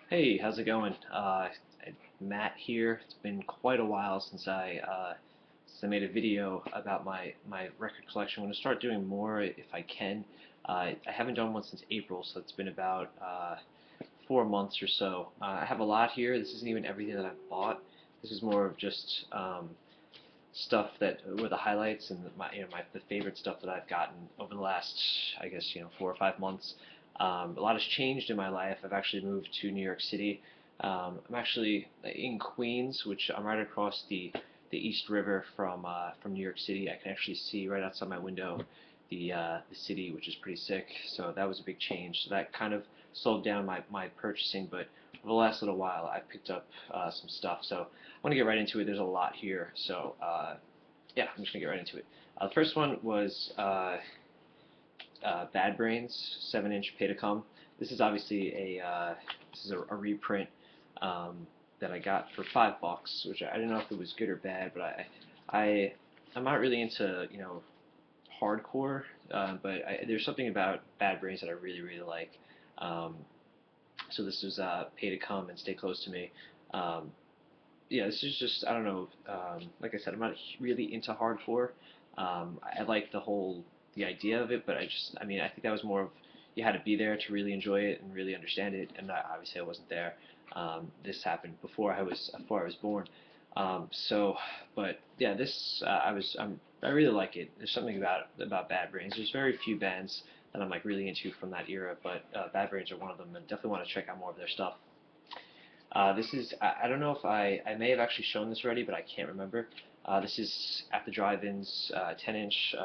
Hey, how's it going? Matt here. It's been quite a while since I made a video about my record collection. I'm going to start doing more if I can. I haven't done one since April, so it's been about 4 months or so. I have a lot here. This isn't even everything that I've bought. This is more of just stuff that were the highlights and the favorite stuff that I've gotten over the last, I guess, 4 or 5 months. A lot has changed in my life. I've actually moved to New York City. I'm actually in Queens, which I'm right across the East River from New York City. I can actually see right outside my window the city, which is pretty sick. So that was a big change. So that kind of slowed down my purchasing, but over the last little while, I picked up some stuff. So I want to get right into it. There's a lot here, so yeah, I'm just gonna get right into it. The first one was Bad Brains 7-inch Pay to Come. This is obviously a reprint that I got for $5, which I didn't know if it was good or bad, but I I'm not really into hardcore, but there's something about Bad Brains that I really like. Um, so this is Pay to Come and Stay Close to Me. Um, yeah, this is just I don't know. Like I said, I'm not really into hardcore. I like the idea of it, but I mean, I think that was more of you had to be there to really enjoy it and really understand it, and obviously I wasn't there. This happened before I was born. So, but yeah, this I really like it. There's something about Bad Brains. There's very few bands that I'm like really into from that era, but Bad Brains are one of them, and definitely want to check out more of their stuff. This is, I don't know if I may have actually shown this already, but I can't remember. This is at the drive-ins 10-inch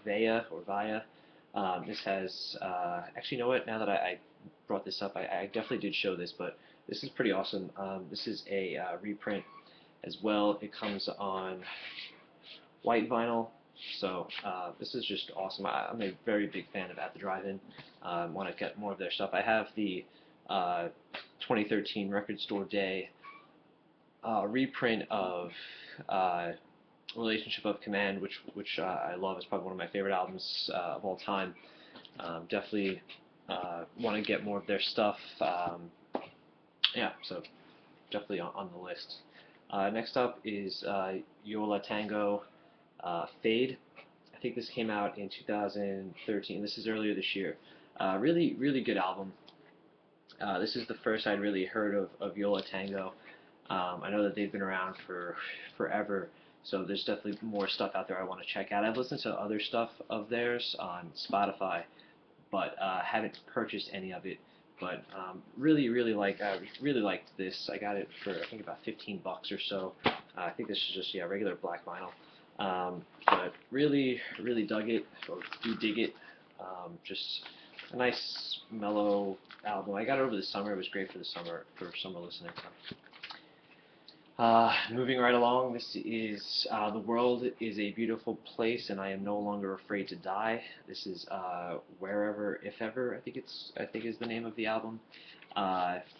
Vaya or Via. This has, actually, you know what? Now that I brought this up, I definitely did show this, but this is pretty awesome. This is a reprint as well. It comes on white vinyl, so this is just awesome. I'm a very big fan of At the Drive-In. Want to get more of their stuff. I have the uh, 2013 Record Store Day reprint of uh, Relationship of Command, which I love. It's probably one of my favorite albums of all time. Definitely want to get more of their stuff. Yeah, so definitely on the list. Next up is Yo La Tango Fade. I think this came out in 2013. This is earlier this year. Really good album. This is the first I'd really heard of Yo La Tango. I know that they've been around for forever, so there's definitely more stuff out there I want to check out. I've listened to other stuff of theirs on Spotify, but haven't purchased any of it. But I really liked this. I got it for I think about $15 or so. I think this is just regular black vinyl. But really dug it or do dig it. Just a nice mellow album. I got it over the summer. It was great for summer listening. So. Moving right along, this is The World is a Beautiful Place and I Am No Longer Afraid to Die. This is Wherever If Ever, I think is the name of the album.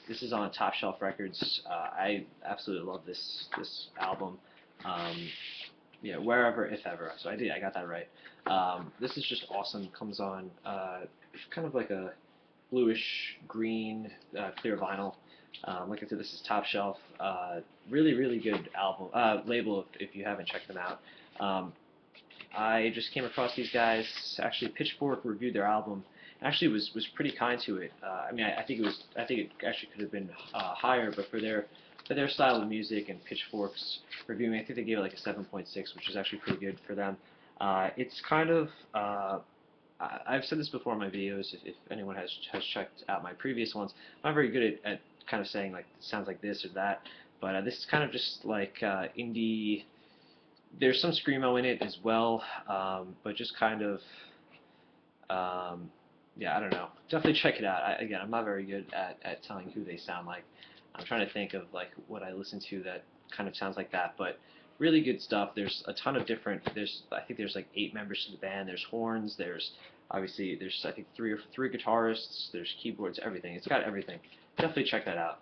This is on Top Shelf Records. I absolutely love this album. Um, yeah, Wherever If Ever. So I got that right. This is just awesome. Comes on kind of like a bluish green clear vinyl. Like I said, this is Top Shelf. Really good album label if you haven't checked them out. I just came across these guys. Actually, Pitchfork reviewed their album. Actually, was pretty kind to it. I mean, I think it actually could have been higher, but for their style of music and Pitchfork's reviewing, I think they gave it like a 7.6, which is actually pretty good for them. It's kind of I've said this before in my videos. If anyone has checked out my previous ones, I'm not very good at kind of saying like it sounds like this or that. But this is kind of just like indie. There's some screamo in it as well, but just kind of yeah, I don't know. Definitely check it out. Again, I'm not very good at telling who they sound like. I'm trying to think of like what I listen to that kind of sounds like that, but really good stuff. There's a ton of different. I think there's like 8 members to the band. There's horns. There's I think three guitarists. There's keyboards. Everything. It's got everything. Definitely check that out.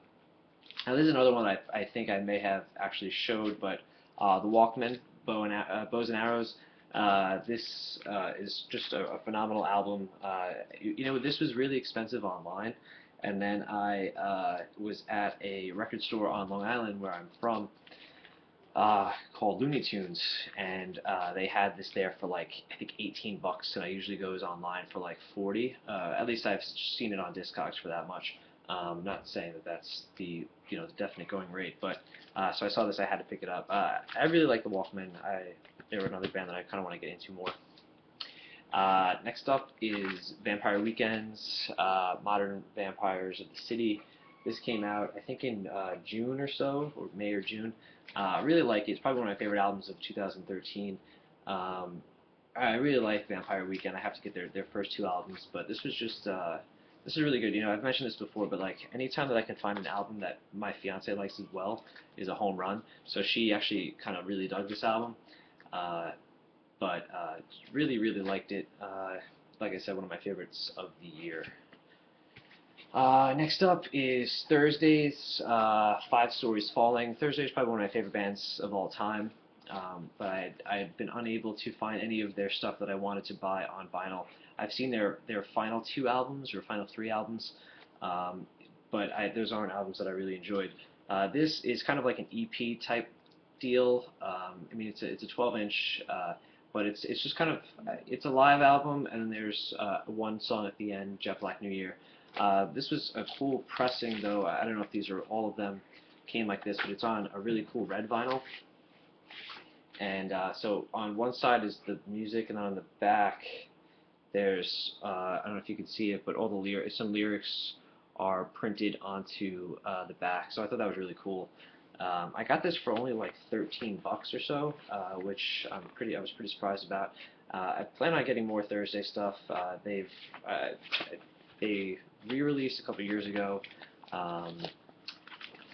Now this is another one I think I may have actually showed, but the Walkmen, Bows and Arrows. This is just a phenomenal album. This was really expensive online, and then I was at a record store on Long Island where I'm from, called Looney Tunes, and they had this there for like I think $18, and I usually goes online for like 40. At least I've seen it on Discogs for that much. Not saying that that's the the definite going rate, but so I saw this, I had to pick it up. I really like the Walkmen. They were another band that I kind of want to get into more. Next up is Vampire Weekends, Modern Vampires of the City. This came out, I think, in June or so, or May or June. I really like it. It's probably one of my favorite albums of 2013. I really like Vampire Weekend. I have to get their first two albums, but this was just this is really good. I've mentioned this before, but like anytime that I can find an album that my fiance likes as well is a home run. So she actually kind of really dug this album. Uh, but really, really liked it. Like I said, one of my favorites of the year. Next up is Thursdays, Five Stories Falling. Thursday is probably one of my favorite bands of all time, but I've been unable to find any of their stuff that I wanted to buy on vinyl. I've seen their final two albums or final three albums, um, but those aren't albums that I really enjoyed. This is kind of like an EP type deal. I mean, it's a 12-inch, but it's just kind of it's a live album, and then there's one song at the end, Jet Black New Year. This was a cool pressing, though. I don't know if these are all of them came like this, but it's on a really cool red vinyl. And so on one side is the music, and then on the back there's I don't know if you can see it, but all the some lyrics are printed onto the back. So I thought that was really cool. I got this for only like $13 or so, which I was pretty surprised about. I plan on getting more Thursday stuff. They re-released a couple years ago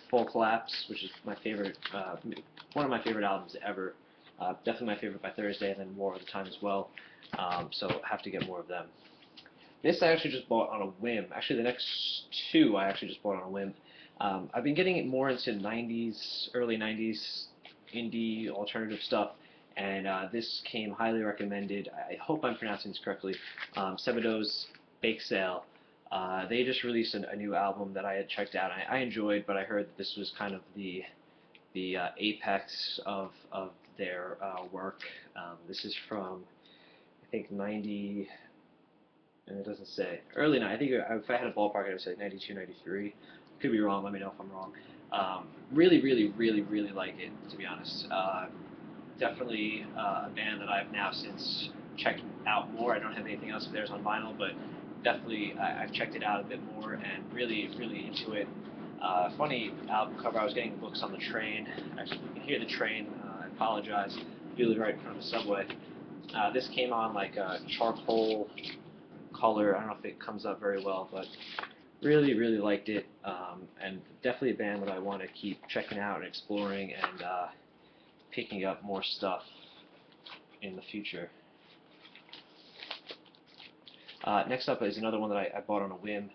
Full Collapse, which is my favorite, one of my favorite albums ever. Definitely my favorite by Thursday, and then War of the Time as well. So have to get more of them. This I actually just bought on a whim. Actually, the next two I actually just bought on a whim. I've been getting more into early 90s indie alternative stuff, and this came highly recommended. I hope I'm pronouncing this correctly. Sebadoh's Bake Sale. They just released a new album that I had checked out. I enjoyed, but I heard that this was kind of the apex of their work. This is from I think 90, and it doesn't say early 90. I think if I had a ballpark, I would say 92, 93. Could be wrong. Let me know if I'm wrong. Really, really, really, really like it, to be honest. Definitely a band that I've now since checked out more. I don't have anything else of theirs on vinyl, but definitely I've checked it out a bit more and really, really into it. Funny album cover. I was getting books on the train. Actually, you can hear the train. I apologize. Really right in front of the subway. This came on like a charcoal color. I don't know if it comes up very well, but really, really liked it. And definitely a band that I want to keep checking out and exploring and picking up more stuff in the future. Next up is another one that I bought on a whim.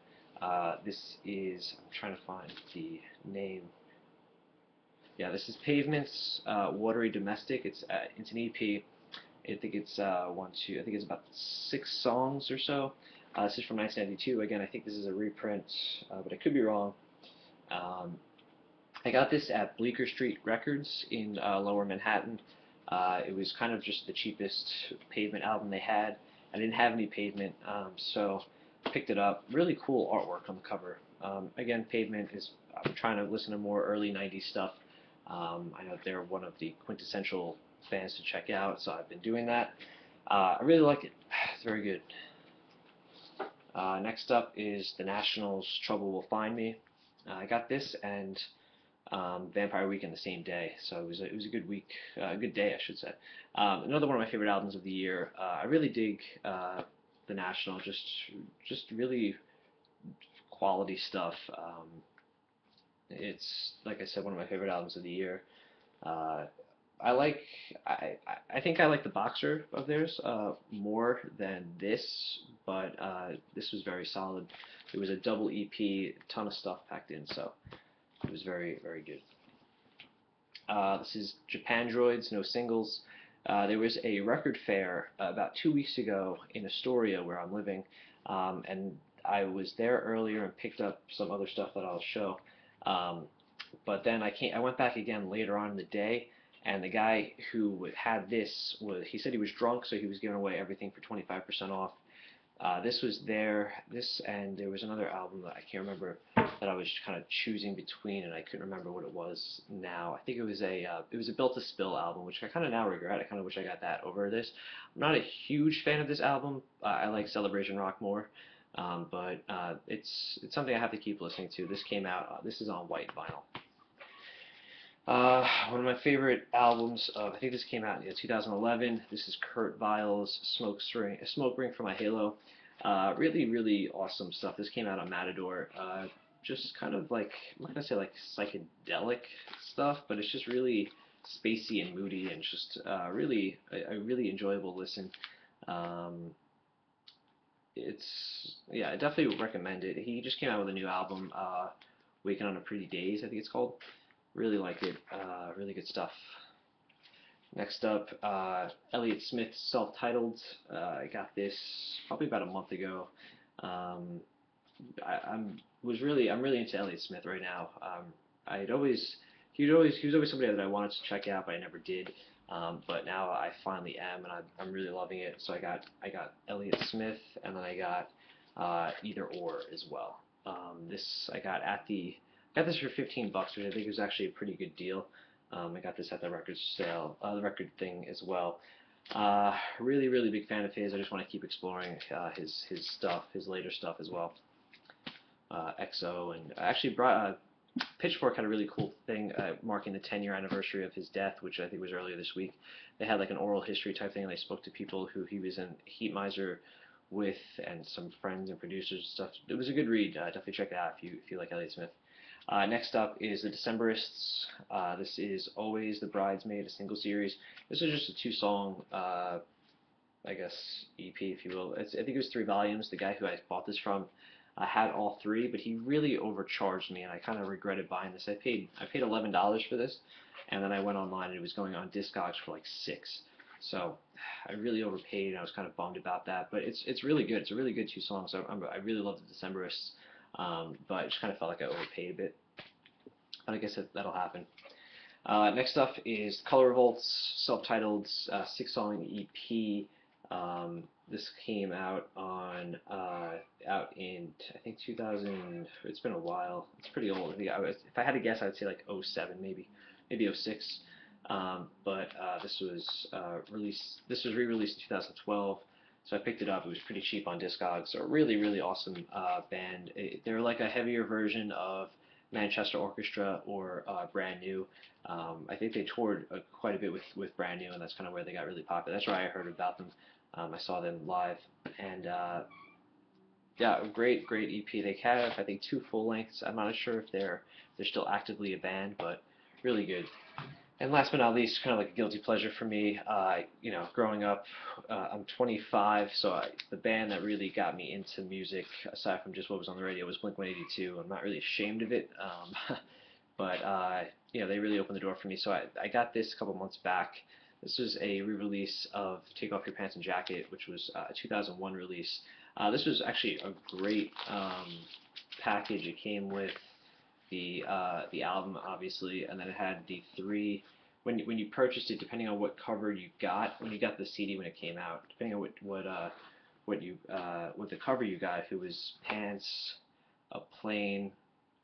This is, I'm trying to find the name. Yeah, this is Pavement's Watery Domestic. It's an EP. I think it's I think it's about 6 songs or so. This is from 1992. Again, I think this is a reprint, but I could be wrong. Um, I got this at Bleecker Street Records in Lower Manhattan. It was kind of just the cheapest Pavement album they had. I didn't have any Pavement, so picked it up. Really cool artwork on the cover. Again, Pavement is, I'm trying to listen to more early 90s stuff. I know they're one of the quintessential bands to check out, so I've been doing that. I really like it. It's very good. Next up is The National's Trouble Will Find Me. I got this and Vampire Weekend the same day, so it was a good week, a good day, I should say. Another one of my favorite albums of the year. I really dig The National, just really quality stuff. It's like I said, one of my favorite albums of the year. Uh, I like I think I like the Boxer of theirs more than this, but this was very solid. It was a double EP, ton of stuff packed in, so it was very, very good. This is Japandroids, no singles. There was a record fair about 2 weeks ago in Astoria, where I'm living, and I was there earlier and picked up some other stuff that I'll show. Um, but then I went back again later on in the day, and the guy who had this he said he was drunk, so he was giving away everything for 25% off. This was there, and there was another album that I can't remember that I was kind of choosing between, and I couldn't remember what it was now. I think it was a Built to Spill album, which I kind of now regret. I kind of wish I got that over this. I'm not a huge fan of this album. I like Celebration Rock more, but it's something I have to keep listening to. This came out. This is on white vinyl. One of my favorite albums of, I think this came out in 2011. This is Kurt Vile's Smoke Ring for My Halo. Really, really awesome stuff. This came out on Matador. Just kind of like, I'm not gonna say like psychedelic stuff, but it's just really spacey and moody, and just really a really enjoyable listen. Um, yeah, I definitely would recommend it. He just came out with a new album, Waking on a Pretty Daze, I think it's called. Really like it. Really good stuff. Next up, Elliott Smith's self-titled. I got this probably about a month ago. Um, I'm really into Elliott Smith right now. I'd always he was always somebody that I wanted to check out, but I never did. But now I finally am, and I'm really loving it. So I got Elliott Smith, and then I got Either Or as well. This I got this for 15 bucks, which I think was actually a pretty good deal. I got this at the record sale, the record thing as well. Really, really big fan of his. I just want to keep exploring his stuff, his later stuff as well. XO, and actually Pitchfork had a really cool thing marking the 10-year anniversary of his death, which I think was earlier this week. They had like an oral history type thing, and they spoke to people who he was in Heatmiser with, and some friends and producers and stuff. It was a good read. Definitely check it out if you like Elliott Smith. Next up is the Decemberists. This is Always the Bridesmaid, a single series. This is just a two-song, I guess, EP, if you will. I think it was 3 volumes. The guy who I bought this from had all 3, but he really overcharged me, and I kind of regretted buying this. I paid $11 for this, and then I went online and it was going on Discogs for like 6. So I really overpaid, and I was kind of bummed about that. But it's really good. It's a really good 2 songs. I really love the Decemberists. But I just kind of felt like I overpaid a bit. But I guess that'll happen. Next up is Color Revolt's self-titled 6-song EP. This came out out in I think 2000. It's been a while. It's pretty old. If I had to guess, I'd say like '07, maybe '06. But this was released. This was re-released in 2012. So I picked it up. It was pretty cheap on Discogs. So a really, really awesome band. They're like a heavier version of Manchester Orchestra or Brand New. I think they toured quite a bit with Brand New, and that's kind of where they got really popular. That's where I heard about them. I saw them live, and yeah, great EP. They have, I think, 2 full lengths. I'm not sure if they're still actively a band, but really good. And last but not least, kind of like a guilty pleasure for me, growing up, I'm 25, so the band that really got me into music, aside from just what was on the radio, was Blink-182. I'm not really ashamed of it, but they really opened the door for me. So I got this a couple months back. This was a re-release of Take Off Your Pants and Jacket, which was a 2001 release. This was actually a great package. It came with the album, obviously, and then it had the 3. When you purchased it, depending on what cover you got, when you got the CD when it came out, depending on what the cover you got, if it was pants, a plain,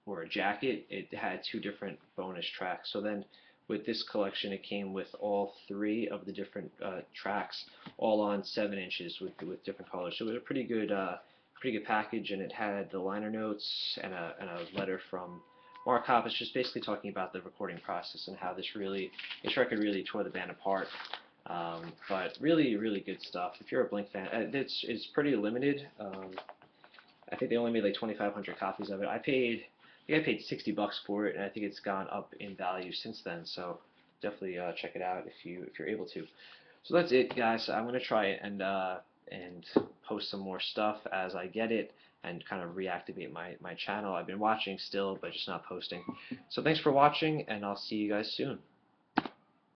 or a jacket, it had 2 different bonus tracks. So then with this collection, it came with all 3 of the different tracks, all on 7 inches with different colors. So it was a pretty good package, and it had the liner notes and a letter from Mark Hoppus, just basically talking about the recording process and how this record really tore the band apart. But really, really good stuff. If you're a Blink fan, it's pretty limited. I think they only made like 2,500 copies of it. I think I paid $60 for it, and I think it's gone up in value since then. So definitely check it out if you're able to. So that's it, guys. I'm gonna try it and post some more stuff as I get it, and kind of reactivate my channel. I've been watching still, but just not posting. So thanks for watching, and I'll see you guys soon.